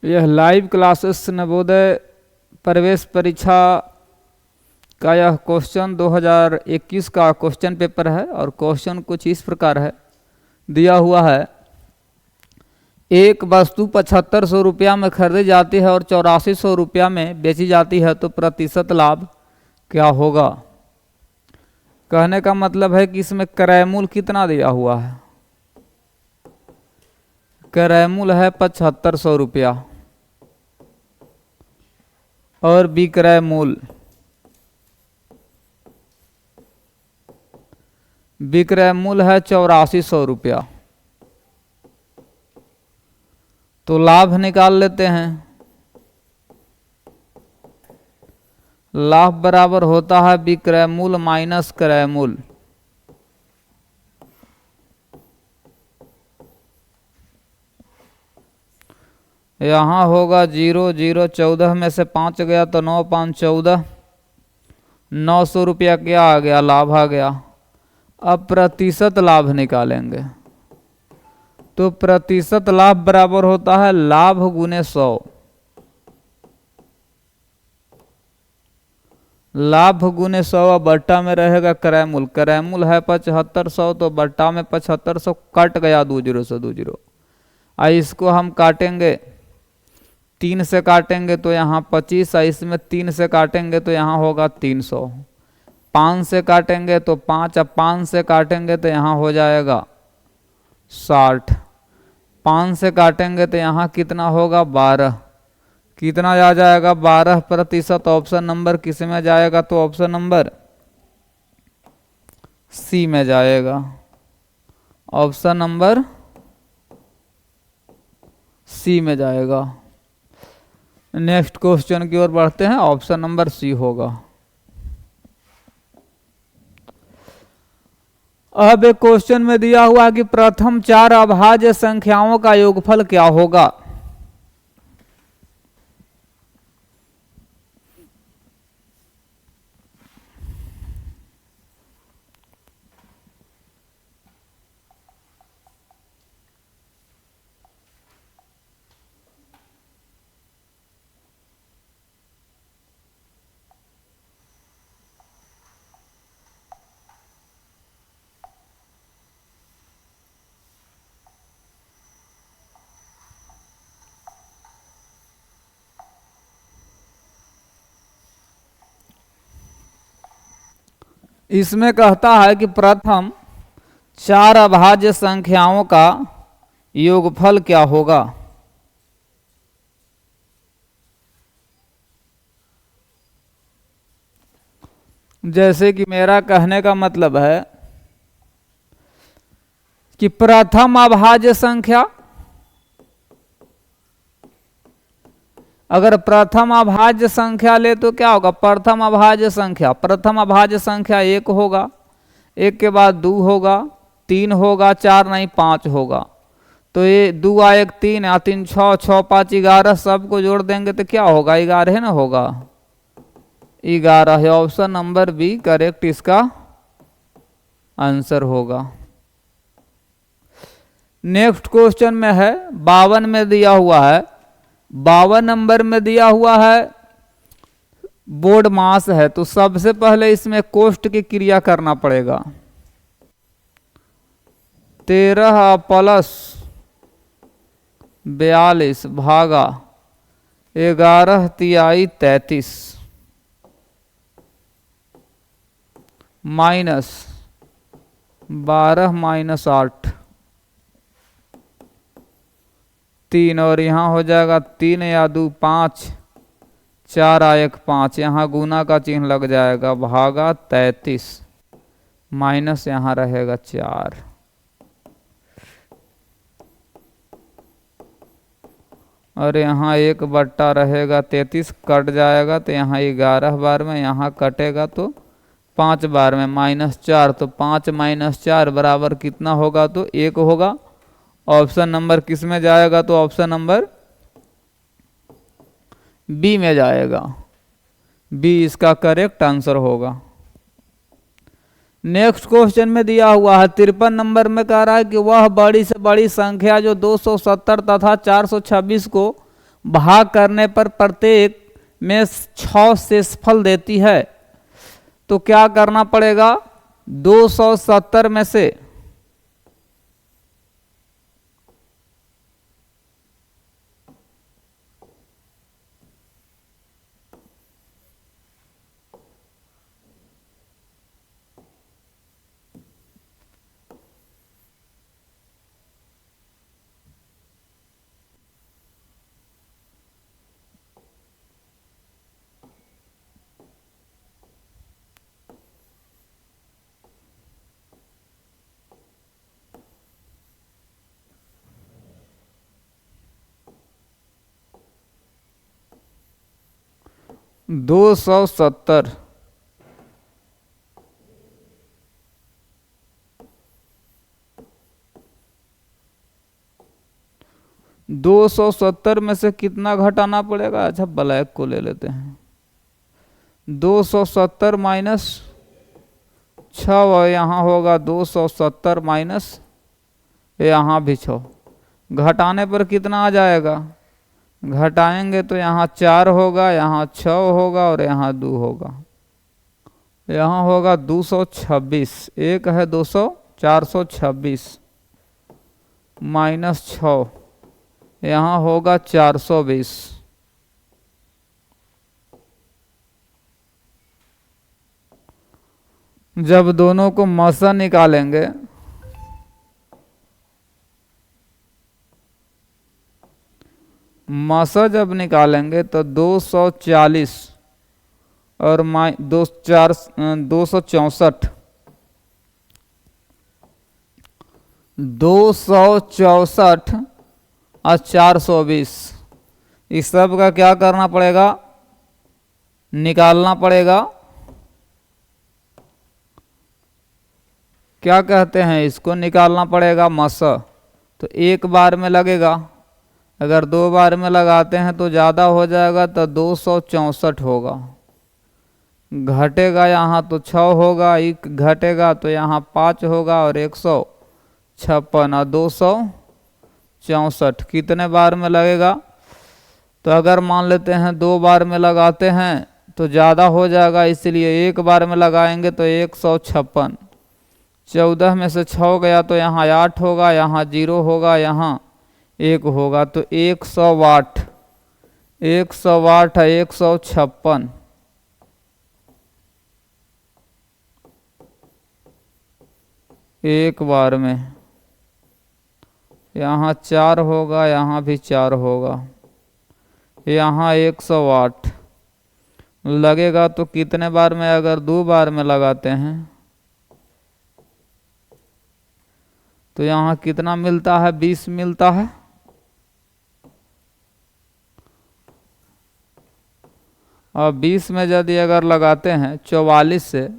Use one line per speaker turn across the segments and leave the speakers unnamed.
यह live classes Navodaya प्रवेश परीक्षा का यह क्वेश्चन 2021 का क्वेश्चन पेपर है और क्वेश्चन कुछ इस प्रकार है दिया हुआ है। एक वस्तु 7500 रुपया में खरीदी जाती है और 8400 रुपया में बेची जाती है तो प्रतिशत लाभ क्या होगा। कहने का मतलब है कि इसमें क्रय मूल्य कितना दिया हुआ है। क्रय मूल्य है 7500 रुपया और विक्रय मूल्य है 8400 रुपया। तो लाभ निकाल लेते हैं। लाभ बराबर होता है विक्रय मूल्य माइनस क्रय मूल्य। यहाँ होगा 0 0 14 में से 5 गया तो 9 5 14, 900 रुपया क्या आ गया, लाभ आ गया। अब प्रतिशत लाभ निकालेंगे तो प्रतिशत लाभ बराबर होता है लाभ गुने 100। लाभ गुने 100 बट्टा में रहेगा क्रय मूल्य। क्रय मूल्य है 7500 तो बट्टा में 7500 कट गया 2 0 से 2 0। इसको हम काटेंगे 3 से काटेंगे तो यहाँ 25, इसमें 3 से काटेंगे तो यहाँ होगा 300। 5 से काटेंगे तो 5, अब 5 से काटेंगे तो यहाँ हो जाएगा 60। 5 से काटेंगे तो यहाँ कितना होगा 12। कितना आ जाएगा 12%। ऑप्शन नंबर किस में जाएगा तो ऑप्शन नंबर सी में जाएगा। ऑप्शन नंबर सी में जाएगा। नेक्स्ट क्वेश्चन की ओर बढ़ते हैं। ऑप्शन नंबर सी होगा। अब एक क्वेश्चन में दिया हुआ कि प्रथम 4 अभाज्य संख्याओं का योगफल क्या होगा। इसमें कहता है कि प्रथम 4 अभाज्य संख्याओं का योगफल क्या होगा। जैसे कि मेरा कहने का मतलब है कि प्रथम अभाज्य संख्या, अगर प्रथम अभाज्य संख्या ले तो क्या होगा, प्रथम अभाज्य संख्या 1 होगा, 1 के बाद 2 होगा, 3 होगा, 4 नहीं 5 होगा। तो ये 2 1 3 या 3 6 6 5 11 सबको जोड़ देंगे तो क्या होगा 11 ना होगा। 11 है। ऑप्शन नंबर बी करेक्ट इसका आंसर होगा। नेक्स्ट क्वेश्चन में है 52 में दिया हुआ है, 52 नंबर में दिया हुआ है बोर्ड मास है। तो सबसे पहले इसमें कोष्ट की क्रिया करना पड़ेगा। 13 प्लस 42 भागा 11 तिहाई 33 माइनस 12 माइनस 8 3, और यहाँ हो जाएगा 3 या 2 5, 4 1 5, यहाँ गुना का चिन्ह लग जाएगा, भागा 33 माइनस यहाँ रहेगा 4। और यहाँ 1 बट्टा रहेगा 33 कट जाएगा तो यहाँ 11 बार में, यहाँ कटेगा तो 5 बार में, -4। तो 5 - 4 बराबर कितना होगा तो 1 होगा। ऑप्शन नंबर किस में जाएगा तो ऑप्शन नंबर बी में जाएगा। बी इसका करेक्ट आंसर होगा। नेक्स्ट क्वेश्चन में दिया हुआ है 53 नंबर में कह रहा है कि वह बड़ी से बड़ी संख्या जो 270 तथा 426 को भाग करने पर प्रत्येक में 6 शेषफल देती है, तो क्या करना पड़ेगा? 270 में से 270 270 में से कितना घटाना पड़ेगा? अच्छा ब्लैक को ले लेते हैं। 270 माइनस 6, और यहाँ होगा 270 माइनस, यहाँ भी 6। घटाने पर कितना आ जाएगा? घटाएंगे तो यहाँ 4 होगा, यहाँ 6 होगा और यहाँ 2 होगा। यहाँ होगा 226, एक है 200, 426 माइनस 6, यहाँ होगा 420। जब दोनों को मसा निकालेंगे मसा जब निकालेंगे तो 240 और 264 264 और 420, इस सब का क्या करना पड़ेगा? निकालना पड़ेगा। क्या कहते हैं इसको? निकालना पड़ेगा मसा। तो एक बार में लगेगा, अगर 2 बार में लगाते हैं तो ज़्यादा हो जाएगा, तो 264 होगा। घटेगा यहाँ तो 6 होगा, एक घटेगा तो यहाँ 5 होगा और 156 और 264 कितने बार में लगेगा? तो अगर मान लेते हैं 2 बार में लगाते हैं तो ज़्यादा हो जाएगा, इसलिए एक बार में लगाएंगे तो 156। 14 में से 6 गया तो यहाँ 8 होगा, यहाँ 0 होगा, यहाँ 1 होगा, तो 108 108 है 156। एक बार में यहाँ 4 होगा, यहाँ भी 4 होगा, यहाँ 108 लगेगा। तो कितने बार में? अगर 2 बार में लगाते हैं तो यहाँ कितना मिलता है? 20 मिलता है। और 20 में यदि अगर लगाते हैं 44 से,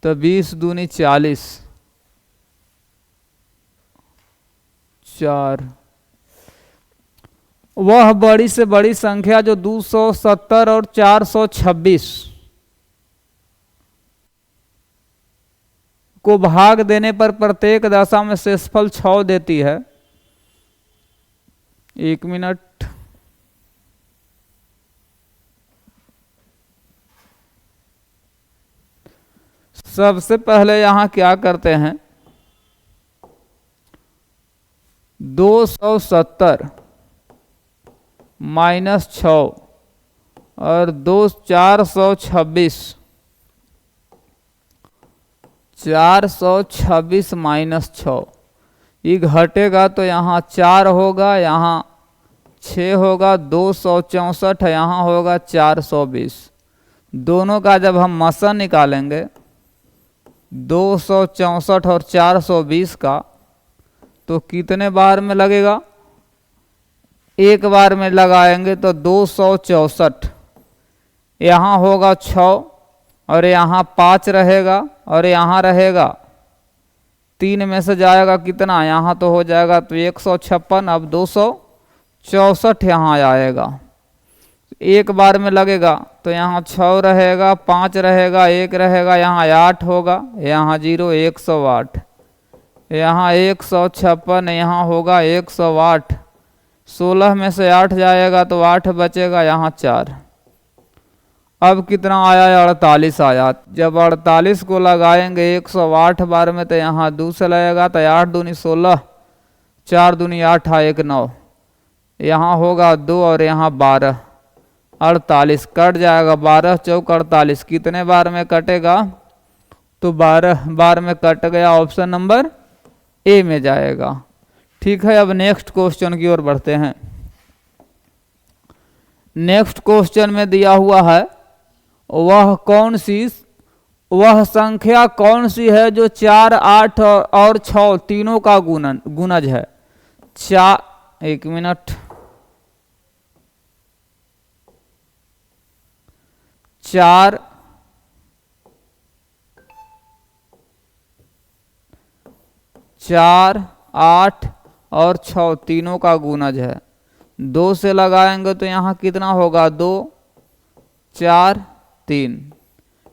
तो 20 दूनी 40, 4। वह बड़ी से बड़ी संख्या जो 270 और 426 को भाग देने पर प्रत्येक दशा में शेषफल 6 देती है। 1 मिनट। सबसे पहले यहां क्या करते हैं? 270 माइनस 6 और 426 माइनस 6, ये घटेगा तो यहाँ 4 होगा, यहाँ 6 होगा, 264 है, यहाँ होगा 420। दोनों का जब हम मसा निकालेंगे 264 और 420 का, तो कितने बार में लगेगा? एक बार में लगाएंगे तो 264, यहाँ होगा 6 और यहाँ 5 रहेगा और यहाँ रहेगा 3 में से जाएगा कितना? यहाँ तो हो जाएगा तो 156, अब 264 यहाँ आएगा। एक बार में लगेगा तो यहाँ 6 रहेगा, 5 रहेगा, 1 रहेगा, यहाँ 8 होगा, यहाँ 0, 108, यहाँ 156, यहाँ होगा 108, 16 में से 8 जाएगा तो 8 बचेगा, यहाँ 4। अब कितना आया, 48 आया। जब 48 को लगाएंगे 108 बार में तो यहाँ 2 से लगेगा, तो 8 दूनी 16, 4 दूनी 8, 1 9, यहाँ होगा 2 और यहाँ 12, 48 कट जाएगा। 12 चौक 48 कितने बार में कटेगा, तो 12 बार में कट गया, ऑप्शन नंबर ए में जाएगा। ठीक है, अब नेक्स्ट क्वेश्चन की ओर बढ़ते हैं। नेक्स्ट क्वेश्चन में दिया हुआ है वह संख्या कौन सी है जो 4, 8 और 6 तीनों का गुणज है। 1 मिनट, 4, 8 और 6 तीनों का गुणज है। 2 से लगाएंगे तो यहाँ कितना होगा, 2, 4, 3,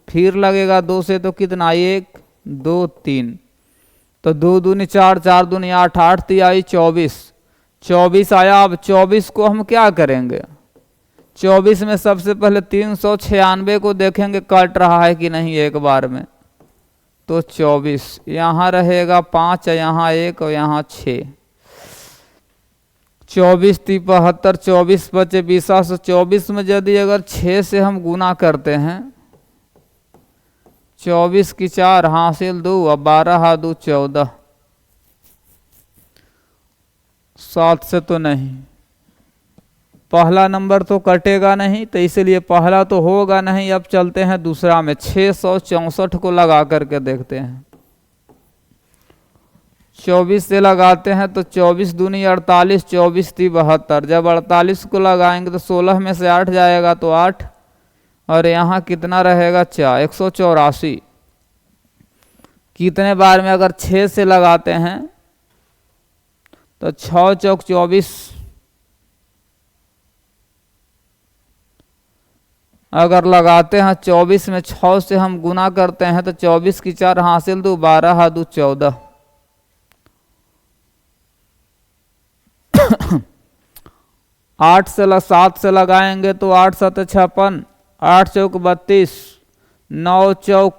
फिर लगेगा 2 से तो कितना, 1, 2, 3, तो 2 दूनी 4, 4 दूनी 8, 8 3 24, 24 आया। अब 24 को हम क्या करेंगे, 24 में सबसे पहले 396 को देखेंगे कट रहा है कि नहीं एक बार में, तो 24 यहाँ रहेगा 5, यहाँ 1 और यहाँ 6, 24 3 72, 24 बचे 20। 24 में यदि अगर 6 से हम गुना करते हैं, 24 की 4 हासिल 2, अब 12 हा 2 14, 7 से तो नहीं, पहला नंबर तो कटेगा नहीं, तो इसलिए पहला तो होगा नहीं। अब चलते हैं दूसरा में, 664 को लगा करके देखते हैं। 24 से लगाते हैं तो 24 दूनी 48, 24 3 72, जब 48 को लगाएंगे तो 16 में से 8 जाएगा तो 8, और यहाँ कितना रहेगा, 4, 184। कितने बार में, अगर 6 से लगाते हैं तो 6 चौक 24, अगर लगाते हैं 24 में 6 से हम गुना करते हैं तो 24 की 4 हासिल 2, 12 हा 2 14, 8 से 7 से लगाएंगे तो 8 7 56, 8 चौक 32, 9 चौक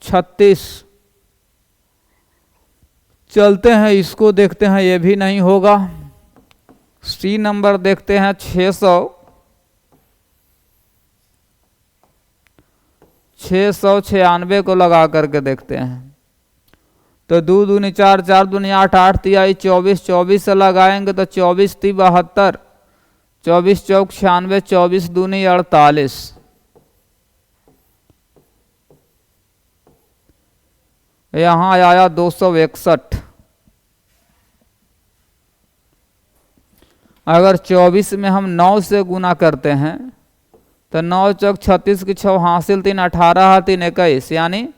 36। चलते हैं इसको देखते हैं, ये भी नहीं होगा। सी नंबर देखते हैं, 696 को लगा करके देखते हैं, तो 2 दूनी 4, 4 दूनी 8, 8 3 24, 24 से लगाएंगे तो 24 3 72, 24 चौक 96, 24 दूनी 48, यहाँ आया 261। अगर 24 में हम 9 से गुना करते हैं तो 9 चौक 36 की 6 हासिल 3, 18 3 21, यानी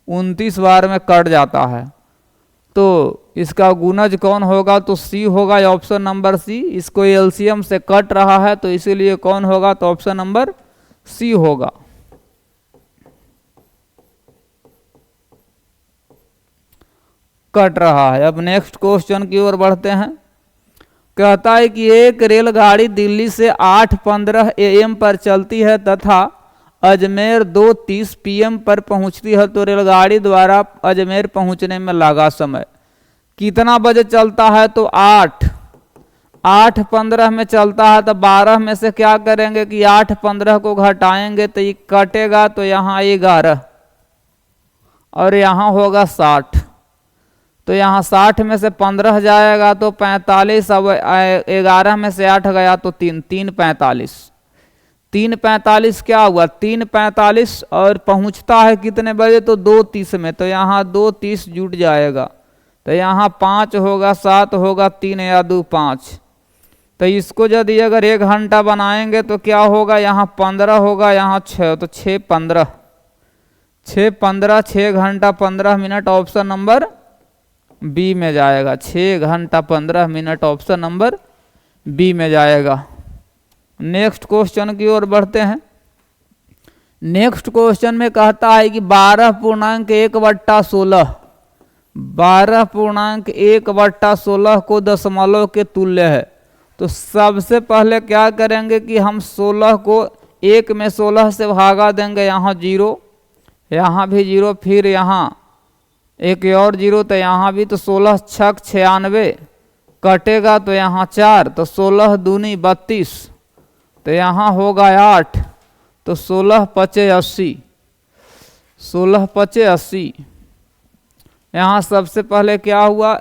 29 बार में कट जाता है। तो इसका गुणज कौन होगा, तो सी होगा, ऑप्शन नंबर सी। इसको एलसीएम से कट रहा है तो इसीलिए कौन होगा, तो ऑप्शन नंबर सी होगा। कट रहा है। अब नेक्स्ट क्वेश्चन की ओर बढ़ते हैं। कहता है कि एक रेलगाड़ी दिल्ली से 8:15 AM पर चलती है तथा अजमेर 2:30 PM पर पहुंचती है, तो रेलगाड़ी द्वारा अजमेर पहुंचने में लगा समय कितना बजे चलता है, तो 8:15 में चलता है, तो 12 में से क्या करेंगे कि 8:15 को घटाएंगे तो ये कटेगा, तो यहाँ 11 और यहाँ होगा 60, तो यहाँ 60 में से 15 जाएगा तो 45, अब 11 में से 8 गया तो 3 45, 3:45 क्या हुआ, 3:45 और पहुँचता है कितने बजे, तो 2:30 में, तो यहाँ 2:30 जुट जाएगा, तो यहाँ 5 होगा, 7 होगा, 3 या 2 5, तो इसको यदि अगर 1 घंटा बनाएंगे तो क्या होगा, यहाँ 15 होगा, यहाँ 6, तो 6 15, 6 घंटा 15 मिनट, ऑप्शन नंबर बी में जाएगा। 6 घंटा 15 मिनट, ऑप्शन नंबर बी में जाएगा। नेक्स्ट क्वेश्चन की ओर बढ़ते हैं। नेक्स्ट क्वेश्चन में कहता है कि 12.1/16 12.1/16 को दशमलव के तुल्य है, तो तो सबसे पहले क्या करेंगे कि हम 16 को 1 में 16 से भागा देंगे, यहाँ 0, यहाँ भी 0, फिर यहाँ एक और 0, तो यहाँ भी, तो 16 छक 96 कटेगा, तो यहाँ 4, तो 16 दूनी 32, तो यहाँ होगा 8, तो 16 पचे 80, 16 पचे 80। यहाँ सबसे पहले क्या हुआ,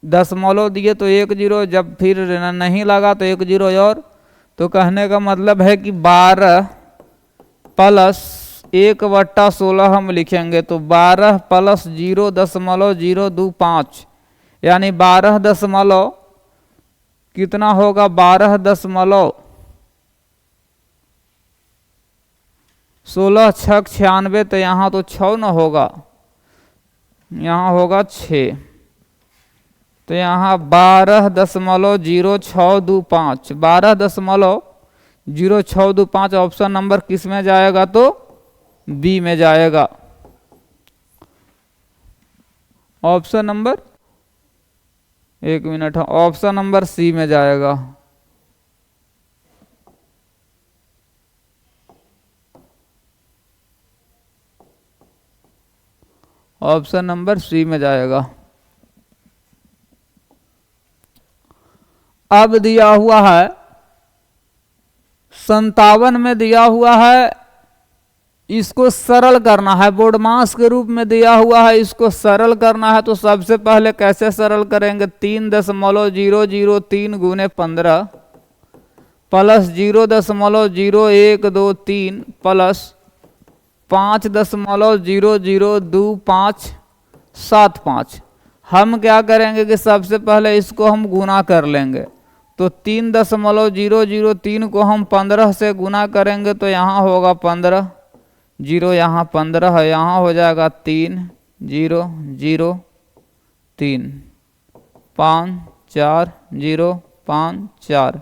दशमलव दिए तो 1 0, जब फिर नहीं लगा तो 1 0 और, तो कहने का मतलब है कि 12 प्लस 1/16 हम लिखेंगे, तो 12 प्लस 0.025, यानी 12 दशमलव कितना होगा, 12 दशमलव 16 छक 96, तो यहाँ तो 6 न होगा, यहाँ होगा 6, तो यहाँ 12.0625, 12.0625 ऑप्शन नंबर किस में जाएगा, तो बी में जाएगा। ऑप्शन नंबर, एक मिनट, ऑप्शन नंबर सी में जाएगा। ऑप्शन नंबर सी में जाएगा। अब दिया हुआ है 57 में दिया हुआ है, इसको सरल करना है, बोर्ड मास के रूप में दिया हुआ है, इसको सरल करना है। तो सबसे पहले कैसे सरल करेंगे, 3.003 गुने 15 प्लस 0.0123 प्लस 5.00275। हम क्या करेंगे कि सबसे पहले इसको हम गुना कर लेंगे, तो 3.003 को हम 15 से गुना करेंगे, तो यहाँ होगा 15, 0 यहाँ 15 है, यहाँ हो जाएगा 3 0 0 3 5 4 0 5 4,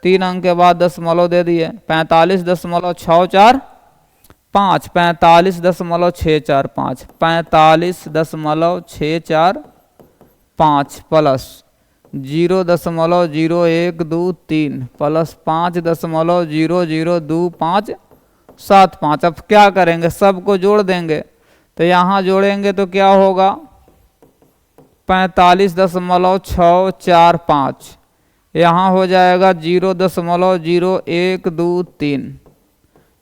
3 अंक के बाद दशमलव दे दिए, 45.645, 45.645, 45.645 प्लस 0.0123 प्लस 5.00275। अब क्या करेंगे, सबको जोड़ देंगे, तो यहाँ जोड़ेंगे तो क्या होगा, 45.645, यहाँ हो जाएगा 0.0123,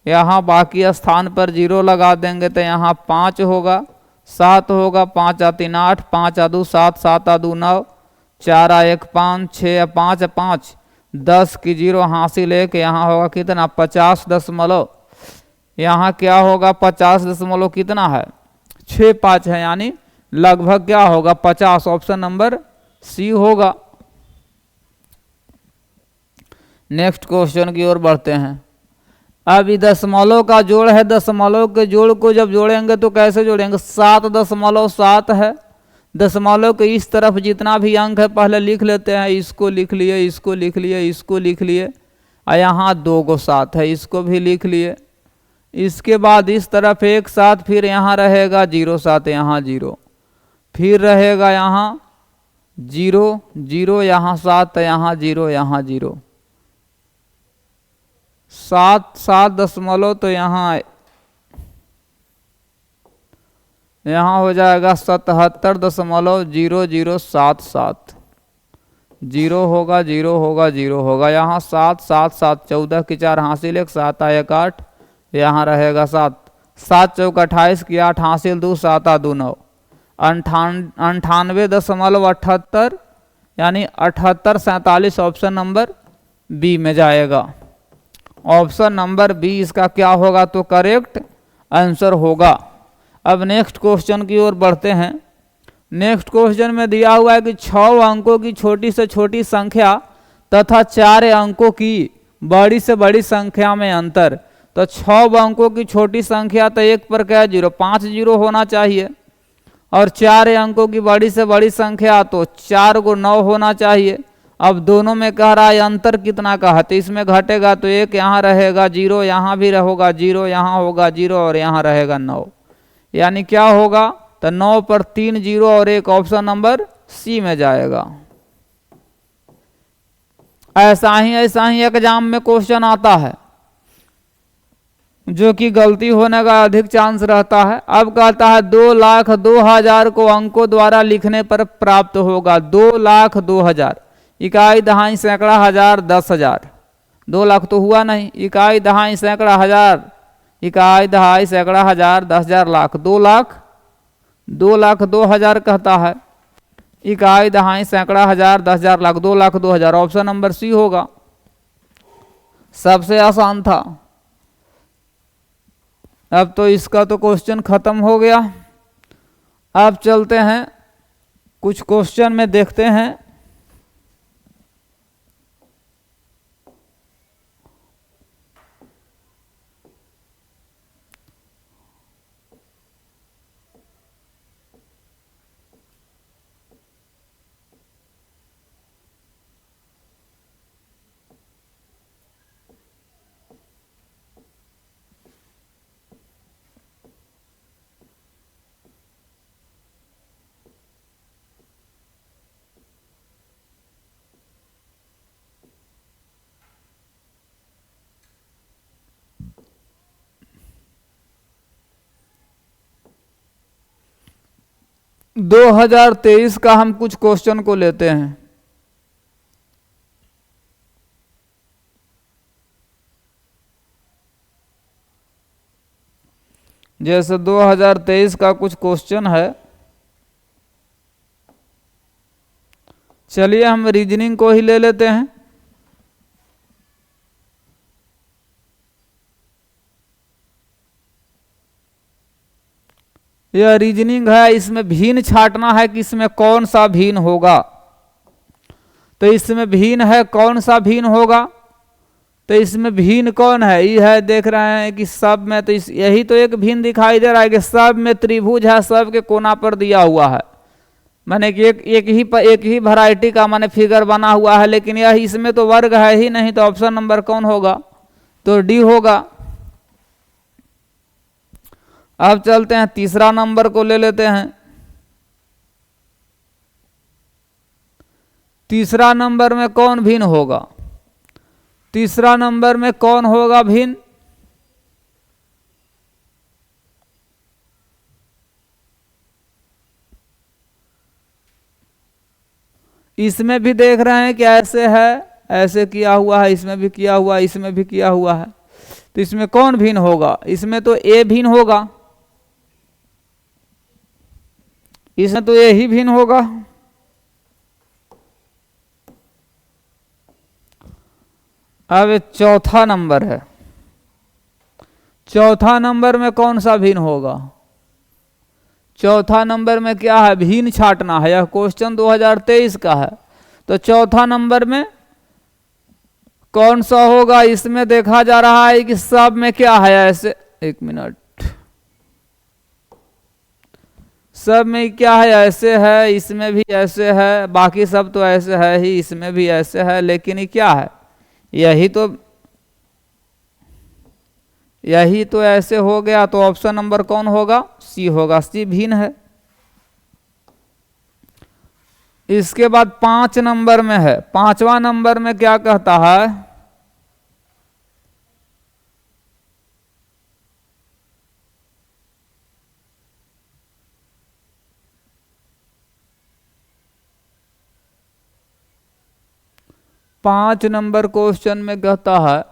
यहाँ बाकी स्थान पर 0 लगा देंगे, तो यहाँ 5 होगा, 7 होगा, 5 आ 3 8, 5 आ 2 7, 7 आ 2 9, 4 आ 1 5, 6 आ 5 5, 10 की 0 हासिल है कि यहाँ होगा कितना, 50 दशमलव, यहाँ क्या होगा 50 दशमलव कितना है, 65 है, यानी लगभग क्या होगा 50, ऑप्शन नंबर सी होगा। नेक्स्ट क्वेश्चन की ओर बढ़ते हैं। अब दशमलव का जोड़ है, दशमलव के जोड़ को जब जोड़ेंगे तो कैसे जोड़ेंगे, 7.7 है, दशमलव के इस तरफ जितना भी अंक है पहले लिख लेते हैं, इसको लिख लिए, इसको लिख लिए, इसको लिख लिए, और यहाँ 2 को 7 है, इसको भी लिख लिए। इसके बाद इस तरफ एक साथ, फिर यहाँ रहेगा 0 7, यहाँ 0, फिर रहेगा यहाँ 0 0, यहाँ 7, यहाँ 0, यहाँ 0, 7 7 दशमलव, तो यहाँ हो जाएगा 77.0077, 0 होगा 0 होगा 0 होगा, यहाँ 7 7 7, 14 की 4 हासिल 1, 7 आ 1 8, यहाँ रहेगा 7, 7 चौक 28 की 8 हासिल 2, 7 आ 2 9, 98.78, यानी 78 47, ऑप्शन नंबर बी में जाएगा। ऑप्शन नंबर बी इसका क्या होगा, तो करेक्ट आंसर होगा। अब नेक्स्ट क्वेश्चन की ओर बढ़ते हैं। नेक्स्ट क्वेश्चन में दिया हुआ है कि 6 अंकों की छोटी से छोटी संख्या तथा 4 अंकों की बड़ी से बड़ी संख्या में अंतर। तो 6 अंकों की छोटी संख्या तो 1 पर क्या 0, 5 0 होना चाहिए, और 4 अंकों की बड़ी से बड़ी संख्या तो 4 को 9 होना चाहिए। अब दोनों में कह रहा है अंतर कितना का है, तो इसमें घटेगा तो 1 यहाँ रहेगा 0, यहाँ भी रहेगा 0, यहाँ होगा 0, और यहाँ रहेगा 9, यानी क्या होगा, तो 9 पर 3 0 और 1, ऑप्शन नंबर सी में जाएगा। ऐसा ही एग्जाम में क्वेश्चन आता है जो कि गलती होने का अधिक चांस रहता है। अब कहता है 2,02,000 को अंकों द्वारा लिखने पर प्राप्त होगा। 2,02,000 इकाई दहाई सैकड़ा हजार 10,000। 2 लाख तो हुआ नहीं, इकाई दहाई सैकड़ा हजार, इकाई दहाई सैकड़ा हजार 10,000 लाख, 2,02,000 कहता है। इकाई दहाई सैकड़ा हजार 10,000 लाख, 2,02,000। ऑप्शन नंबर सी होगा, सबसे आसान था। अब तो इसका तो क्वेश्चन खत्म हो गया। अब चलते हैं कुछ क्वेश्चन में देखते हैं। दो 2023 का हम कुछ क्वेश्चन को लेते हैं। जैसे 2023 का कुछ क्वेश्चन है। चलिए हम रीजनिंग को ही ले लेते हैं। यह रीजनिंग है, इसमें भिन्न छांटना है कि इसमें कौन सा भिन्न होगा। तो इसमें भिन्न है, कौन सा भिन्न होगा? तो इसमें भिन्न कौन है? ये है, देख रहे हैं कि सब में तो यही तो एक भिन्न दिखाई दे रहा है कि सब में त्रिभुज है, सब के कोना पर दिया हुआ है। माने कि एक ही वैरायटी का माने फिगर बना हुआ है, लेकिन यह इसमें तो वर्ग है ही नहीं। तो ऑप्शन नंबर कौन होगा? तो डी होगा। अब चलते हैं तीसरा नंबर को ले लेते हैं। तीसरा नंबर में कौन भिन्न होगा? तीसरा नंबर में कौन होगा भिन्न? इसमें भी देख रहे हैं कि ऐसे है, ऐसे किया हुआ है, इसमें भी किया हुआ है, इसमें भी किया हुआ है। तो इसमें कौन भिन्न होगा? इसमें तो ए भिन्न होगा, इसमें तो ए ही भिन्न होगा। अब चौथा नंबर है। चौथा नंबर में कौन सा भिन्न होगा? चौथा नंबर में क्या है? भिन्न छांटना है। यह क्वेश्चन 2023 का है। तो चौथा नंबर में कौन सा होगा? इसमें देखा जा रहा है कि सब में क्या है ऐसे, एक मिनट, सब में क्या है? ऐसे है, इसमें भी ऐसे है, बाकी सब तो ऐसे है ही, इसमें भी ऐसे है, लेकिन ये क्या है? यही तो ऐसे हो गया। तो ऑप्शन नंबर कौन होगा? सी होगा, सी भिन्न है। इसके बाद 5 नंबर में है। 5वां नंबर में क्या कहता है? पांच नंबर क्वेश्चन में कहता है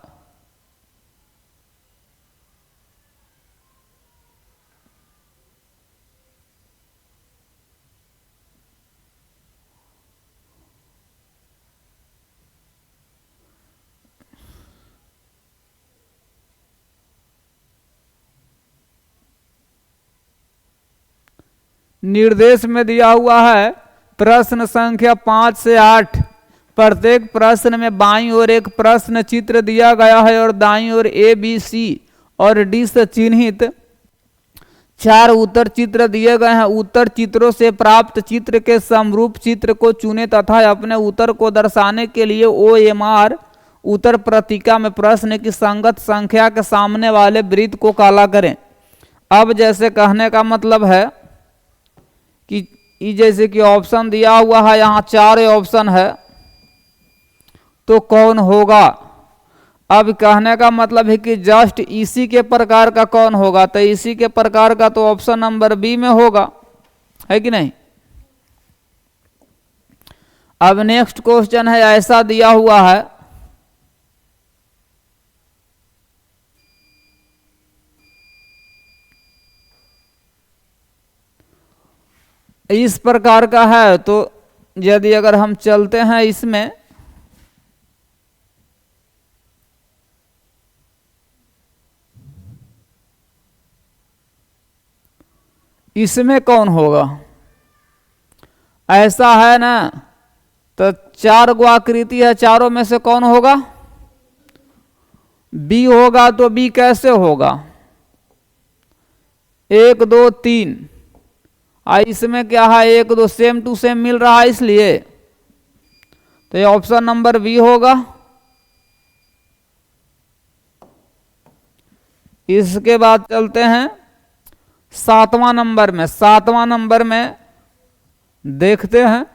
निर्देश में दिया हुआ है प्रश्न संख्या 5 से 8। प्रत्येक प्रश्न में बाईं ओर एक प्रश्न चित्र दिया गया है और दाईं ओर ए, बी, सी और डी से चिन्हित 4 उत्तर चित्र दिए गए हैं। उत्तर चित्रों से प्राप्त चित्र के समरूप चित्र को चुनें तथा अपने उत्तर को दर्शाने के लिए OMR उत्तर पत्रिका में प्रश्न की संगत संख्या के सामने वाले वृत्त को काला करें। अब जैसे कहने का मतलब है कि जैसे कि ऑप्शन दिया हुआ है, यहाँ 4 ऑप्शन है तो कौन होगा। अब कहने का मतलब है कि जस्ट इसी के प्रकार का कौन होगा, तो इसी के प्रकार का तो ऑप्शन नंबर बी में होगा, है कि नहीं। अब नेक्स्ट क्वेश्चन है, ऐसा दिया हुआ है, इस प्रकार का है, तो यदि अगर हम चलते हैं इसमें, इसमें कौन होगा, ऐसा है ना, तो चार गो आकृति है, चारों में से कौन होगा, बी होगा। तो बी कैसे होगा, 1 2 3, इसमें क्या है 1 2 सेम टू सेम मिल रहा है, इसलिए तो ये ऑप्शन नंबर बी होगा। इसके बाद चलते हैं 7वां नंबर में। 7वां नंबर में देखते हैं,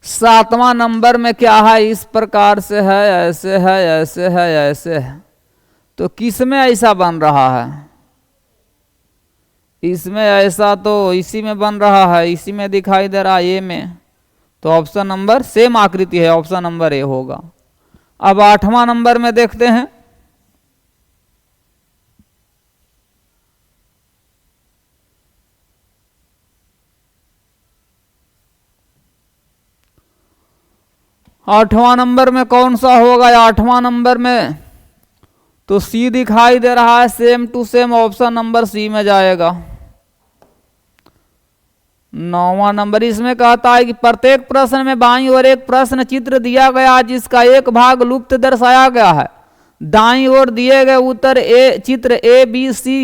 सातवां नंबर में क्या है, इस प्रकार से है, ऐसे है, ऐसे है, ऐसे है, तो किस में ऐसा बन रहा है, इसमें ऐसा तो इसी में बन रहा है, इसी में दिखाई दे रहा है, ए में, तो ऑप्शन नंबर सेम आकृति है, ऑप्शन नंबर ए होगा। अब 8वां नंबर में देखते हैं, आठवां नंबर में कौन सा होगा, 8वां नंबर में तो सी दिखाई दे रहा है, same to same option number C में जाएगा। 9वां नंबर, इसमें कहता है कि प्रत्येक प्रश्न में बाईं ओर एक प्रश्न चित्र दिया गया जिसका एक भाग लुप्त दर्शाया गया है। दाईं ओर दिए गए उत्तर चित्र ए बी सी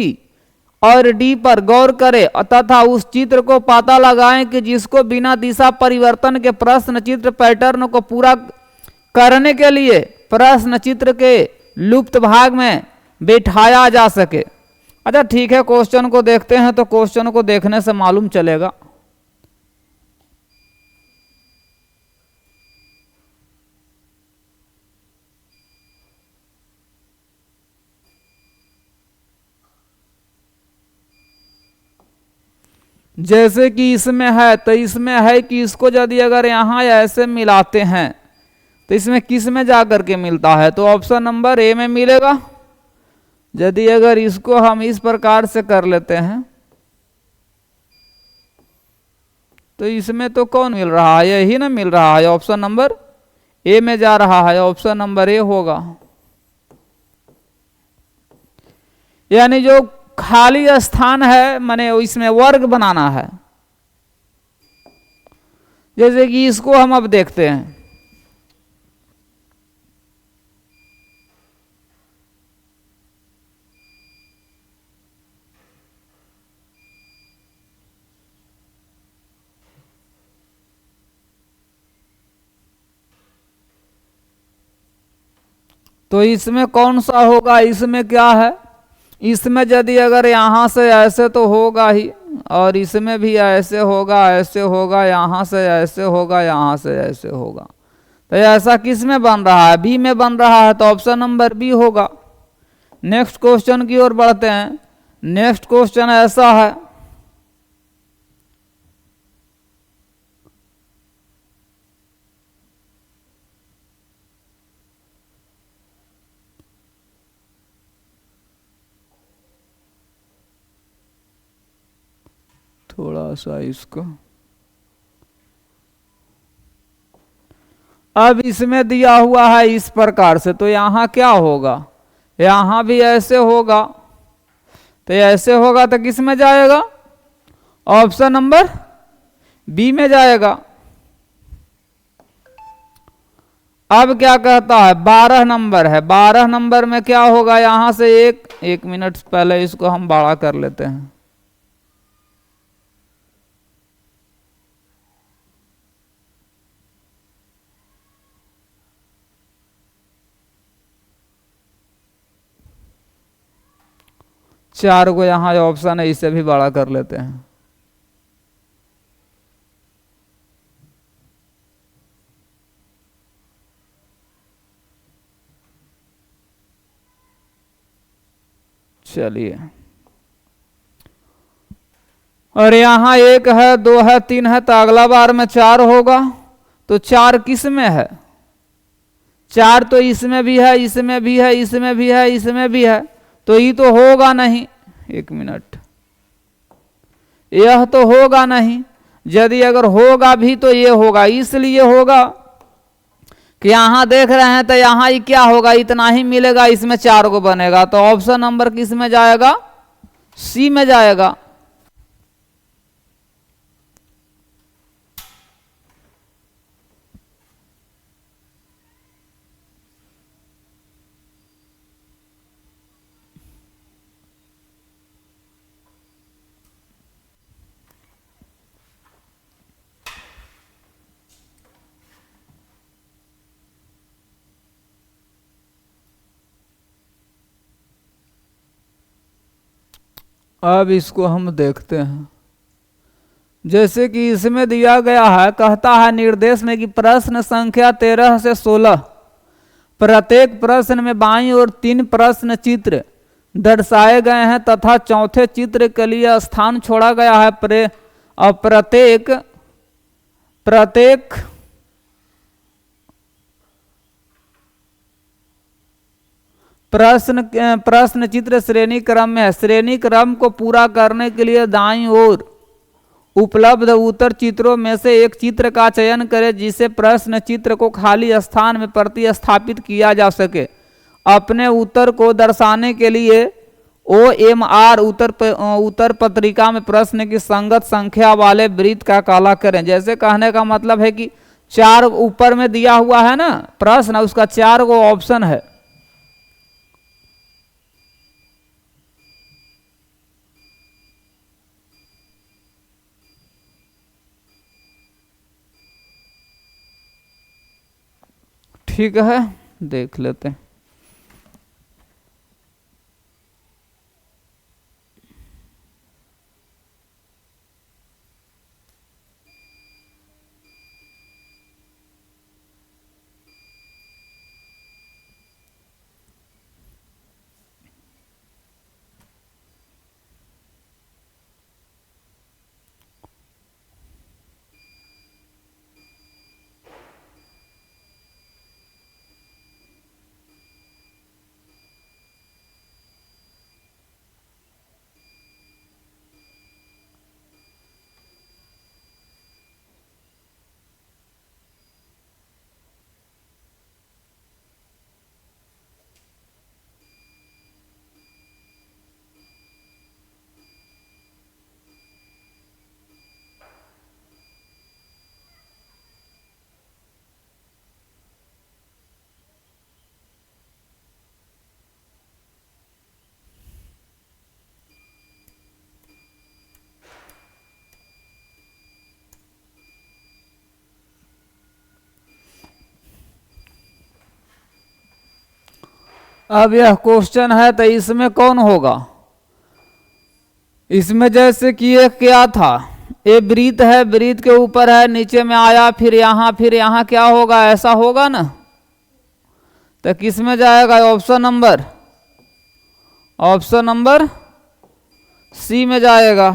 और डी पर गौर करें तथा उस चित्र को पता लगाएं कि जिसको बिना दिशा परिवर्तन के प्रश्न चित्र पैटर्न को पूरा करने के लिए प्रश्न चित्र के लुप्त भाग में बैठाया जा सके। अच्छा ठीक है, क्वेश्चन को देखते हैं, तो क्वेश्चन को देखने से मालूम चलेगा। जैसे कि इसमें है, तो इसमें है कि इसको यदि अगर यहाँ ऐसे मिलाते हैं तो इसमें किस में जा करके मिलता है, तो ऑप्शन नंबर ए में मिलेगा। यदि अगर इसको हम इस प्रकार से कर लेते हैं तो इसमें तो कौन मिल रहा है, यही ना मिल रहा है, ऑप्शन नंबर ए में जा रहा है, ऑप्शन नंबर ए होगा। यानी जो खाली स्थान है माने इसमें वर्ग बनाना है। जैसे कि इसको हम अब देखते हैं, तो इसमें कौन सा होगा, इसमें क्या है, इसमें यदि अगर यहाँ से ऐसे तो होगा ही, और इसमें भी ऐसे होगा, ऐसे होगा, यहाँ से ऐसे होगा, यहाँ से ऐसे होगा, तो ऐसा किस में बन रहा है, बी में बन रहा है, तो ऑप्शन नंबर बी होगा। नेक्स्ट क्वेश्चन की ओर बढ़ते हैं। नेक्स्ट क्वेश्चन ऐसा है, थोड़ा सा इसको, अब इसमें दिया हुआ है इस प्रकार से, तो यहां क्या होगा, यहां भी ऐसे होगा, तो ऐसे होगा तो किस में जाएगा, ऑप्शन नंबर बी में जाएगा। अब क्या कहता है, 12 नंबर है, 12 नंबर में क्या होगा, यहां से एक मिनट पहले इसको हम बड़ा कर लेते हैं। 4 को यहाँ ऑप्शन है, इसे भी बड़ा कर लेते हैं। चलिए, और यहाँ 1 है, 2 है, 3 है, तो अगला बार में 4 होगा। तो 4 किस में है? 4 तो इसमें भी है, इसमें भी है, इसमें भी है, इसमें भी है, तो ये तो होगा नहीं। 1 मिनट, यह तो होगा नहीं। यदि अगर होगा भी तो ये होगा, इसलिए होगा कि यहां देख रहे हैं तो यहां ही क्या होगा, इतना ही मिलेगा, इसमें 4 को बनेगा। तो ऑप्शन नंबर किस में जाएगा? सी में जाएगा। अब इसको हम देखते हैं। जैसे कि इसमें दिया गया है, कहता है निर्देश में कि प्रश्न संख्या 13 से 16, प्रत्येक प्रश्न में बाईं ओर 3 प्रश्न चित्र दर्शाए गए हैं तथा चौथे चित्र के लिए स्थान छोड़ा गया है। और प्रत्येक प्रश्न चित्र श्रेणी क्रम में है। श्रेणी क्रम को पूरा करने के लिए दाईं ओर उपलब्ध उत्तर चित्रों में से एक चित्र का चयन करें जिसे प्रश्न चित्र को खाली स्थान में प्रतिस्थापित किया जा सके। अपने उत्तर को दर्शाने के लिए OMR उत्तर पत्रिका में प्रश्न की संगत संख्या वाले वृत्त का काला करें। जैसे कहने का मतलब है कि 4 ऊपर में दिया हुआ है ना प्रश्न, उसका 4 को ऑप्शन है। ठीक है, देख लेते हैं। अब यह क्वेश्चन है तो इसमें कौन होगा? इसमें जैसे कि ये क्या था, ये वृत्त है, वृत्त के ऊपर है, नीचे में आया, फिर यहाँ क्या होगा, ऐसा होगा ना। तो किस में जाएगा? ऑप्शन नंबर सी में जाएगा।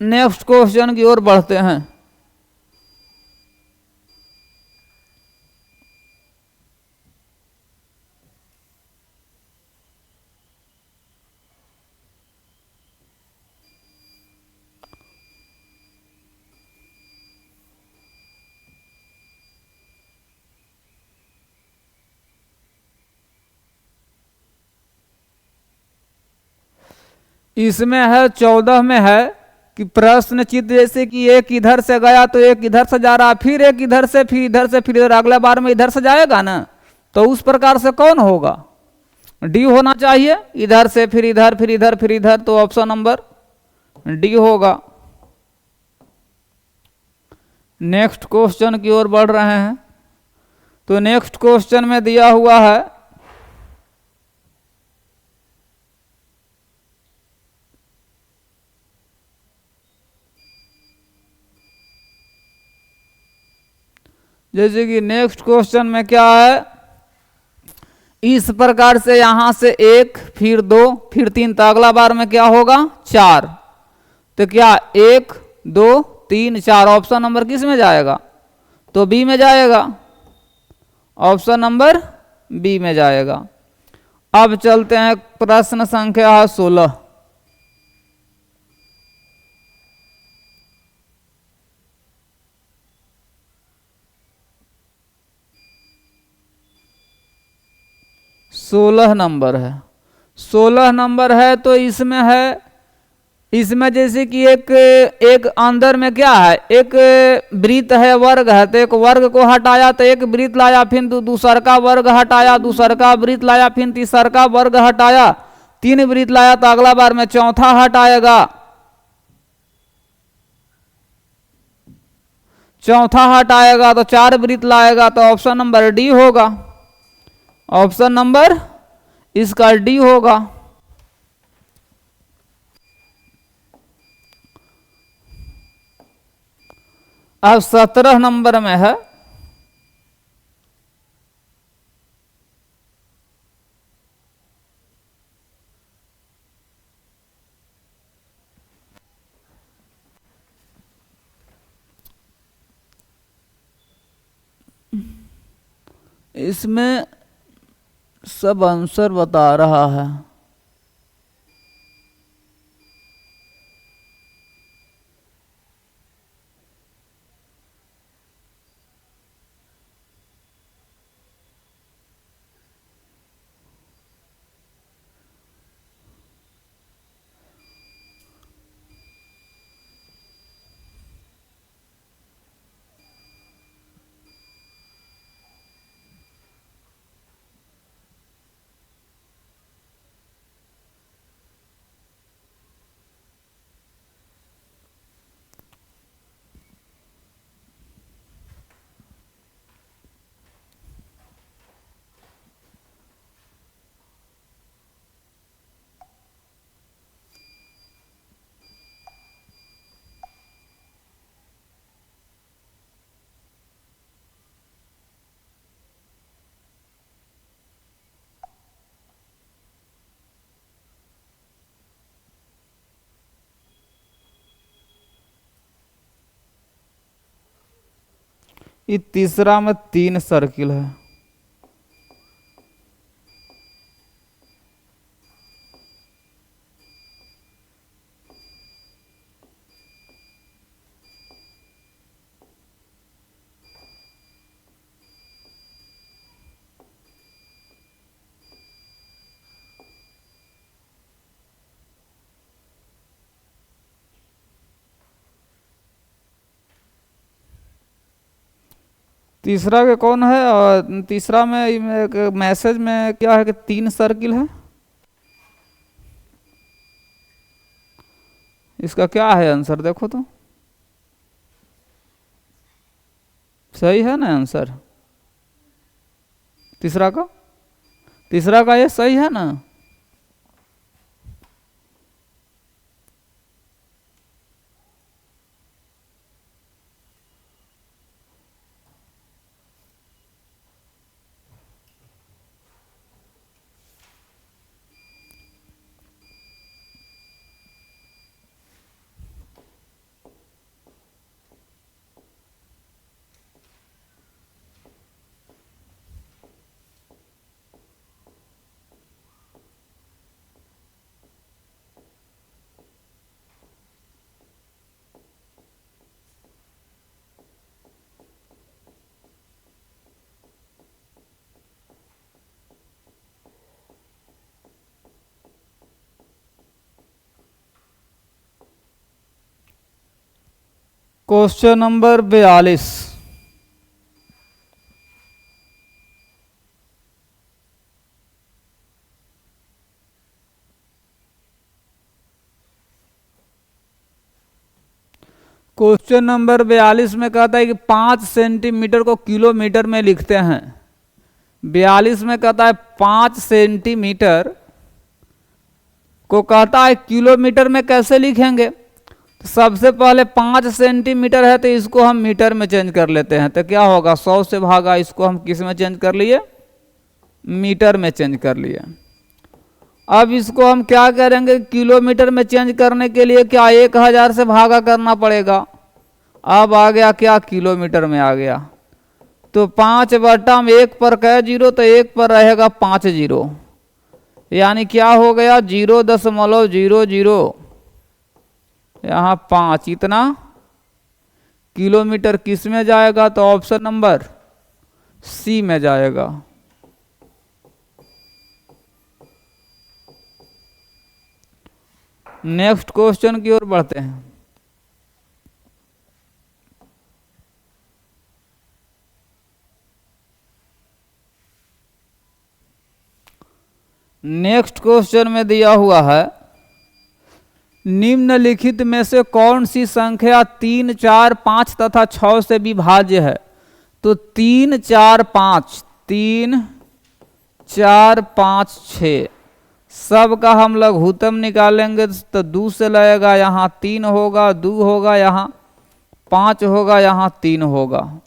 नेक्स्ट क्वेश्चन की ओर बढ़ते हैं। इसमें है 14 में है कि प्रश्न चित्र जैसे कि एक इधर से गया तो एक इधर से जा रहा, फिर एक इधर से, फिर इधर से, फिर इधर, अगला बार में इधर से जाएगा ना। तो उस प्रकार से कौन होगा? डी होना चाहिए। इधर से फिर इधर, फिर इधर, फिर इधर, तो ऑप्शन नंबर डी होगा। नेक्स्ट क्वेश्चन की ओर बढ़ रहे हैं। तो नेक्स्ट क्वेश्चन में दिया हुआ है जैसे कि नेक्स्ट क्वेश्चन में क्या है, इस प्रकार से यहां से 1 फिर 2 फिर 3, तो अगला बार में क्या होगा 4। तो क्या 1 2 3 4 ऑप्शन नंबर किस में जाएगा, तो बी में जाएगा, ऑप्शन नंबर बी में जाएगा। अब चलते हैं प्रश्न संख्या 16। सोलह नंबर है, 16 नंबर है। तो इसमें है, इसमें जैसे कि एक अंदर में क्या है, एक वृत्त है, वर्ग है, तो एक वर्ग को हटाया तो एक वृत्त लाया, फिर दूसर का वर्ग हटाया, दूसर का वृत्त लाया, फिर तीसर का वर्ग हटाया, 3 वृत्त लाया, तो अगला बार में चौथा हटाएगा, चौथा हटाएगा तो 4 वृत्त लाएगा, तो ऑप्शन नंबर डी होगा, ऑप्शन नंबर इसका डी होगा। अब 17 नंबर में है, इसमें सब आंसर बता रहा है। ये तीसरा में 3 सर्किल है, तीसरा के कौन है, और तीसरा में एक मैसेज में क्या है कि 3 सर्किल है, इसका क्या है आंसर देखो तो, सही है ना आंसर तीसरा का, तीसरा का ये सही है ना। क्वेश्चन नंबर 42, क्वेश्चन नंबर 42 में कहता है कि 5 सेंटीमीटर को किलोमीटर में लिखते हैं। 42 में कहता है 5 सेंटीमीटर को कहता है किलोमीटर में कैसे लिखेंगे। सबसे पहले 5 सेंटीमीटर है तो इसको हम मीटर में चेंज कर लेते हैं, तो क्या होगा 100 से भागा, इसको हम किस में चेंज कर लिए, मीटर में चेंज कर लिए। अब इसको हम क्या करेंगे, किलोमीटर में चेंज करने के लिए क्या 1000 से भागा करना पड़ेगा। अब आ गया क्या, किलोमीटर में आ गया, तो 5/1 पर क्या जीरो, तो 1 पर रहेगा 5 जीरो, यानी क्या हो गया 0.00, यहाँ 5, इतना किलोमीटर किस में जाएगा, तो ऑप्शन नंबर सी में जाएगा। नेक्स्ट क्वेश्चन की ओर बढ़ते हैं। नेक्स्ट क्वेश्चन में दिया हुआ है, निम्नलिखित में से कौन सी संख्या 3, 4, 5 तथा 6 से विभाज्य है। तो 3, 4, 5, 3, 4, 5, 6 सब का हम लघुत्तम निकालेंगे तो 2 से लगेगा, यहाँ 3 होगा, 2 होगा, यहाँ 5 होगा, यहाँ 3 होगा,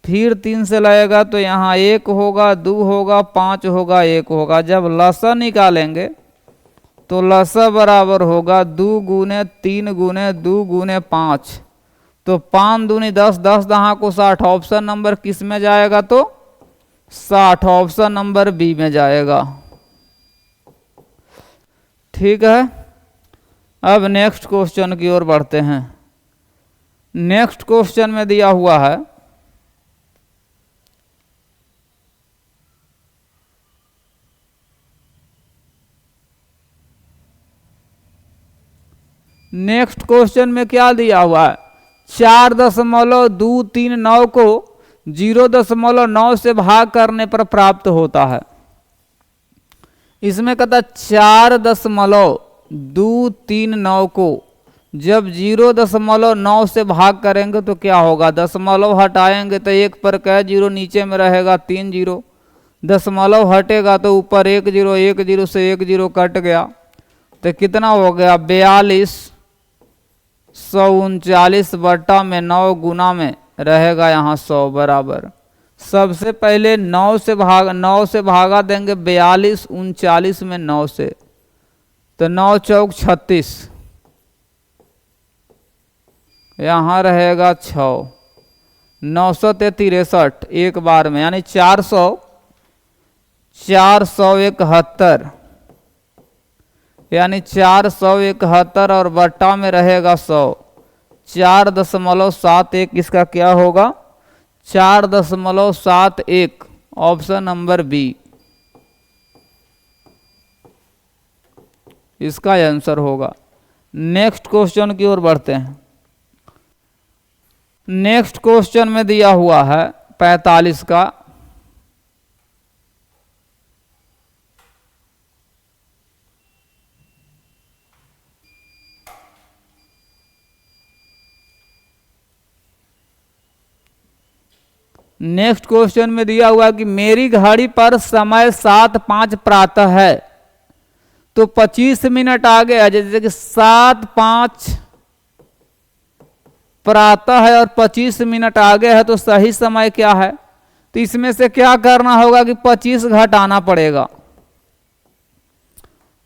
फिर 3 से लगेगा तो यहाँ 1 होगा, 2 होगा, 5 होगा, 1 होगा। जब लसा निकालेंगे तो लसा बराबर होगा 2 गुने 3 गुने 2 गुने 5, तो 5 दूनी 10, 10 दहा को 60। ऑप्शन नंबर किस में जाएगा, तो 60, ऑप्शन नंबर बी में जाएगा। ठीक है, अब नेक्स्ट क्वेश्चन की ओर बढ़ते हैं। नेक्स्ट क्वेश्चन में दिया हुआ है, नेक्स्ट क्वेश्चन में क्या दिया हुआ है, 4.239 को 0.9 से भाग करने पर प्राप्त होता है। इसमें कहता 4.239 को जब 0.9 से भाग करेंगे तो क्या होगा, दशमलव हटाएंगे तो 1 पर क्या जीरो, नीचे में रहेगा 3 जीरो, दशमलव हटेगा तो ऊपर 1 जीरो, 1 जीरो से 1 जीरो कट गया, तो कितना हो गया 4239 बटा में 9 गुना में रहेगा यहाँ 100 बराबर। सबसे पहले 9 से भागा देंगे 42 39 में 9 से, तो 9 चौक 36, यहाँ रहेगा 6, 963 एक बार में, यानी 471, यानी 471 और बट्टा में रहेगा 100, 4.71 इसका क्या होगा, 4.71, ऑप्शन नंबर बी इसका आंसर होगा। नेक्स्ट क्वेश्चन की ओर बढ़ते हैं। नेक्स्ट क्वेश्चन में दिया हुआ है 45 का, नेक्स्ट क्वेश्चन में दिया हुआ कि मेरी घड़ी पर समय 7:05 प्रातः है, तो 25 मिनट आगे है, जैसे कि 7:05 प्रातः है और 25 मिनट आगे है, तो सही समय क्या है, तो इसमें से क्या करना होगा कि 25 घटाना पड़ेगा,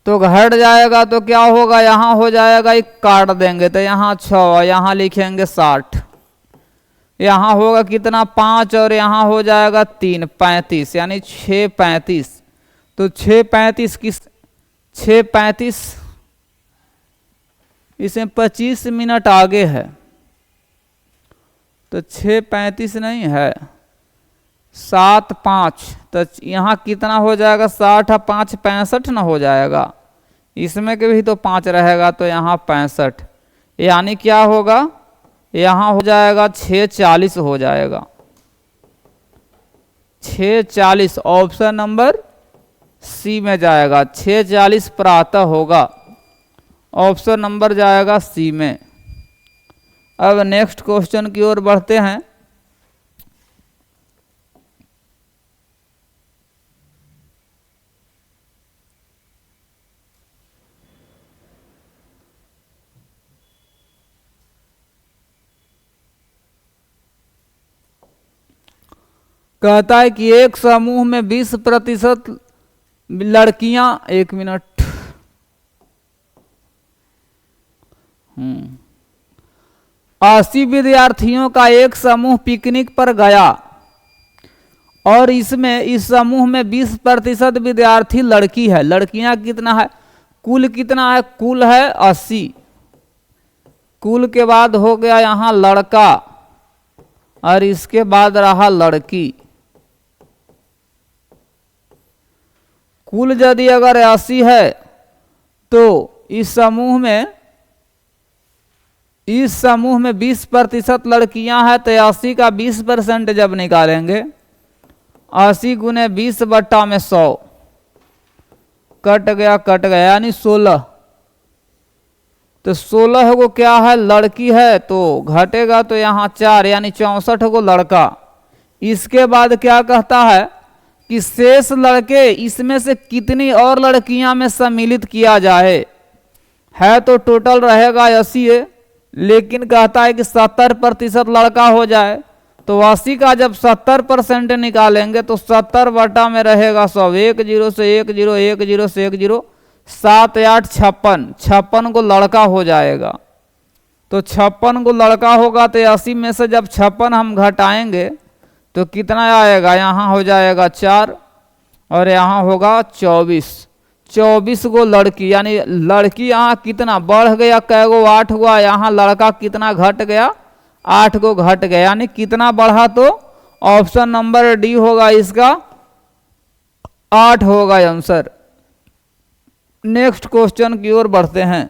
तो घट जाएगा तो क्या होगा, यहां हो जाएगा, एक काट देंगे तो यहाँ 6, यहां लिखेंगे 60, यहाँ होगा कितना 5 और यहाँ हो जाएगा 3, 35, यानी 6:35, तो 6:35 किस 6:35 इसमें 25 मिनट आगे है, तो 6:35 नहीं है 7:05, तो यहाँ कितना हो जाएगा 60 और 5 65 ना हो जाएगा, इसमें के भी तो 5 रहेगा, तो यहाँ 65, यानी क्या होगा, यहाँ हो जाएगा 6:40 हो जाएगा, 6:40 ऑप्शन नंबर सी में जाएगा, 6:40 प्रातः होगा, ऑप्शन नंबर जाएगा सी में। अब नेक्स्ट क्वेश्चन की ओर बढ़ते हैं। कहता है कि एक समूह में 20% लड़कियां, 1 मिनट, 80 विद्यार्थियों का एक समूह पिकनिक पर गया और इसमें इस समूह में 20% विद्यार्थी लड़की है। लड़कियां कितना है? कुल कितना है? कुल है 80। कुल के बाद हो गया यहां लड़का और इसके बाद रहा लड़की। कुल यदि अगर 80 है तो इस समूह में 20% लड़कियां हैं, तो 80 का 20% जब निकालेंगे, 80 गुने 20 बट्टा में 100, कट गया यानी 16। तो 16 को क्या है? लड़की है, तो घटेगा तो यहाँ 4 यानी 64 को लड़का। इसके बाद क्या कहता है कि शेष लड़के इसमें से कितनी और लड़कियां में सम्मिलित किया जाए। है तो टोटल रहेगा 80 है, लेकिन कहता है कि 70% लड़का हो जाए। तो 80 का जब 70% निकालेंगे तो 70 बटा में रहेगा 100। 1 0 से 1 0, 1 0 से 1 0, 7 8 56, 56 को लड़का हो जाएगा। तो 56 को लड़का होगा तो 80 में से जब 56 हम घटाएंगे तो कितना आएगा? यहाँ हो जाएगा 4 और यहाँ होगा 24। 24 को लड़की, यानी लड़की यहाँ कितना बढ़ गया? कैगो 8 हुआ। यहाँ लड़का कितना घट गया? 8 को घट गया। यानी कितना बढ़ा? तो ऑप्शन नंबर डी होगा इसका, 8 होगा आंसर। नेक्स्ट क्वेश्चन की ओर बढ़ते हैं।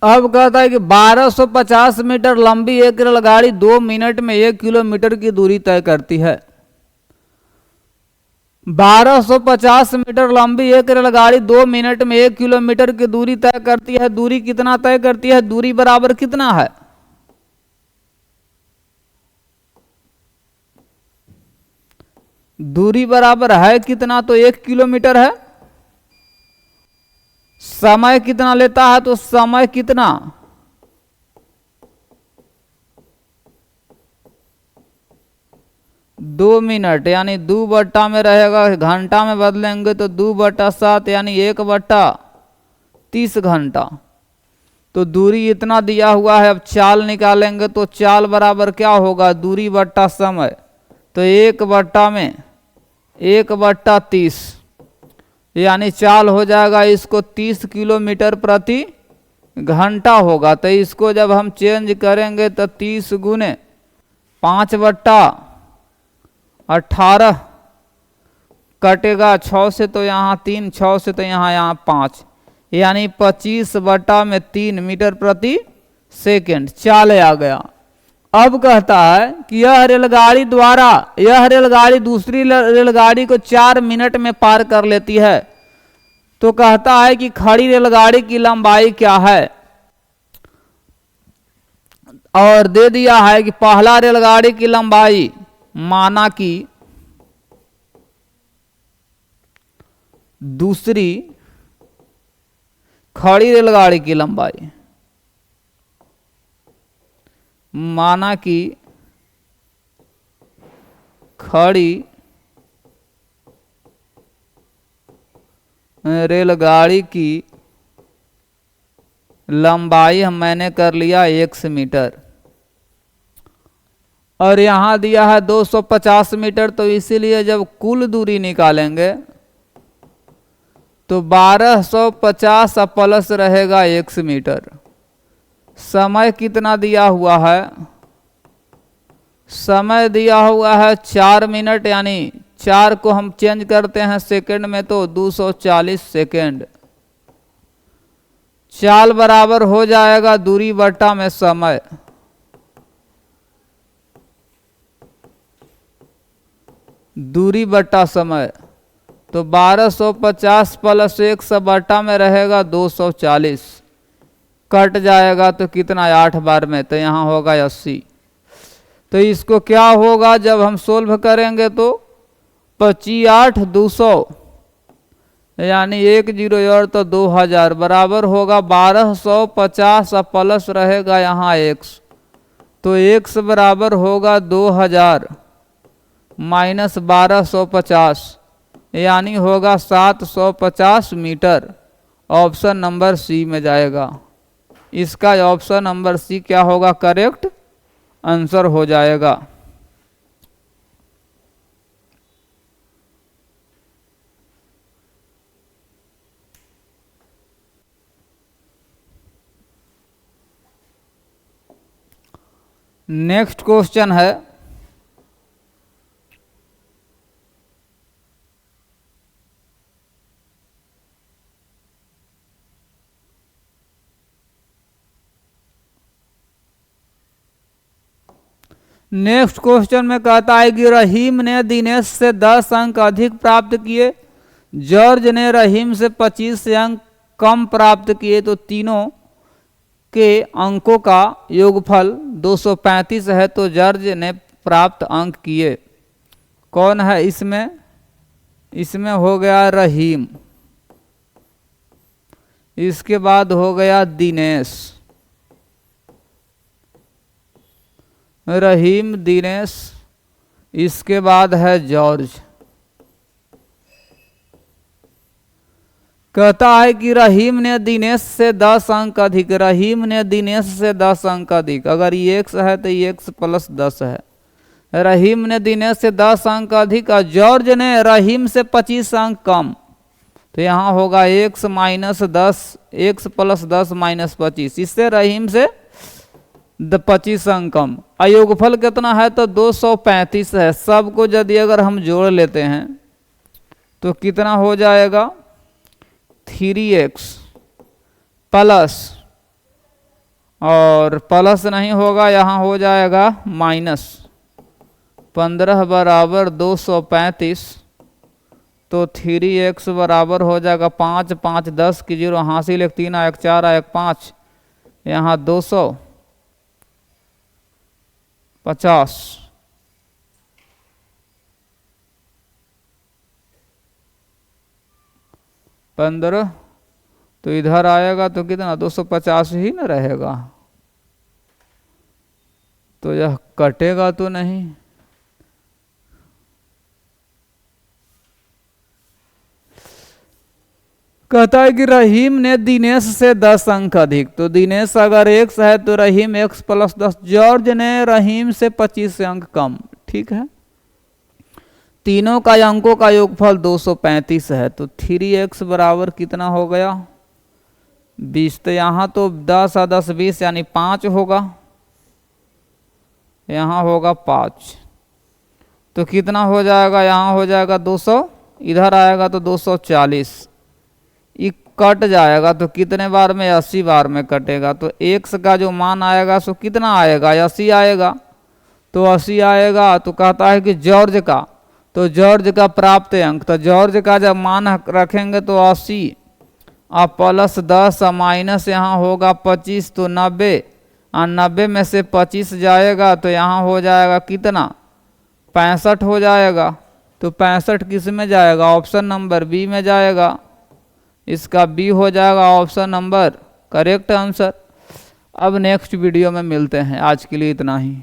अब कहता है कि 1250 मीटर लंबी एक रेलगाड़ी 2 मिनट में 1 किलोमीटर की दूरी तय करती है। 1250 मीटर लंबी एक रेलगाड़ी 2 मिनट में 1 किलोमीटर की दूरी तय करती है। दूरी कितना तय करती है? दूरी बराबर कितना है? दूरी बराबर है कितना? तो 1 किलोमीटर है। समय कितना लेता है? तो समय कितना? 2 मिनट, यानी 2 बट्टा में रहेगा। घंटा में बदलेंगे तो 2 बट्टा 7 यानी 1 बट्टा 30 घंटा। तो दूरी इतना दिया हुआ है। अब चाल निकालेंगे तो चाल बराबर क्या होगा? दूरी बट्टा समय। तो 1 बट्टा में 1 बट्टा 30, यानी चाल हो जाएगा इसको 30 किलोमीटर प्रति घंटा होगा। तो इसको जब हम चेंज करेंगे तो 30 गुने 5 बट्टा 18 कटेगा 6 से, तो यहाँ 3, 6 से तो यहाँ 5, यानी 25 बट्टा में 3 मीटर प्रति सेकंड चाल आ गया। अब कहता है कि यह रेलगाड़ी दूसरी रेलगाड़ी को 4 मिनट में पार कर लेती है। तो कहता है कि खड़ी रेलगाड़ी की लंबाई क्या है? और दे दिया है कि पहला रेलगाड़ी की लंबाई, माना कि दूसरी खड़ी रेलगाड़ी की लंबाई, माना कि खड़ी रेलगाड़ी की लंबाई मैंने कर लिया 100 मीटर। और यहाँ दिया है 250 मीटर, तो इसीलिए जब कुल दूरी निकालेंगे तो 1250 प्लस रहेगा x मीटर। समय कितना दिया हुआ है? समय दिया हुआ है 4 मिनट, यानी 4 को हम चेंज करते हैं सेकंड में तो 240 सेकंड। चाल बराबर हो जाएगा दूरी बटा में समय। दूरी बटा समय, तो 1250 प्लस 100 बटा में रहेगा 240, कट जाएगा तो कितना 8 बार में, तो यहाँ होगा 80। तो इसको क्या होगा जब हम सोल्व करेंगे तो 25 8 200, यानी 1 0 और तो 2000 बराबर होगा 1250 प्लस रहेगा यहाँ x, तो x बराबर होगा 2000 माइनस 1250, यानी होगा 750 मीटर। ऑप्शन नंबर सी में जाएगा। इसका ऑप्शन नंबर सी क्या होगा? करेक्ट आंसर हो जाएगा। नेक्स्ट क्वेश्चन है, नेक्स्ट क्वेश्चन में कहता है कि रहीम ने दिनेश से 10 अंक अधिक प्राप्त किए, जॉर्ज ने रहीम से 25 अंक कम प्राप्त किए, तो तीनों के अंकों का योगफल 235 है, तो जॉर्ज ने प्राप्त अंक किए। कौन है इसमें? इसमें हो गया रहीम, इसके बाद हो गया दिनेश, रहीम दिनेश, इसके बाद है जॉर्ज। कहता है कि रहीम ने दिनेश से 10 अंक अधिक, रहीम ने दिनेश से 10 अंक अधिक, अगर ये x है तो ये x प्लस 10 है। रहीम ने दिनेश से 10 अंक अधिक और जॉर्ज ने रहीम से 25 अंक कम, तो यहाँ होगा x minus 10, x plus 10 minus 25, इससे रहीम से 25 अंक कम। अयोगफल कितना है? तो 235 है। सबको यदि अगर हम जोड़ लेते हैं तो कितना हो जाएगा? 3x प्लस, और प्लस नहीं होगा, यहाँ हो जाएगा माइनस 15 बराबर 235, तो 3x बराबर हो जाएगा 5 5 10 की 0 हासिल 1 3 1 4 1 5, यहाँ 250 15, तो इधर आएगा तो कितना 250 ही ना रहेगा, तो यह कटेगा तो नहीं। कहता है कि रहीम ने दिनेश से 10 अंक अधिक, तो दिनेश अगर x है तो रहीम x प्लस 10, जॉर्ज ने रहीम से 25 अंक कम। ठीक है, तीनों का अंकों का योगफल 235 है, तो 3x बराबर कितना हो गया? 20, तो यहाँ तो 10 और 10 20 यानी 5 होगा, यहाँ होगा 5, तो कितना हो जाएगा? यहाँ हो जाएगा 200, इधर आएगा तो 240, ये कट जाएगा तो कितने बार में? 80 बार में कटेगा, तो x का जो मान आएगा सो कितना आएगा? 80 आएगा, तो 80 आएगा। तो कहता है कि जॉर्ज का, तो जॉर्ज का प्राप्त अंक, तो जॉर्ज का जब मान रखेंगे तो 80 और प्लस 10 और माइनस यहाँ होगा 25, तो 90, और 90 में से 25 जाएगा तो यहाँ हो जाएगा कितना? 65 हो जाएगा, तो 65 किस में जाएगा? ऑप्शन नंबर बी में जाएगा। इसका बी हो जाएगा ऑप्शन नंबर करेक्ट आंसर। अब नेक्स्ट वीडियो में मिलते हैं, आज के लिए इतना ही।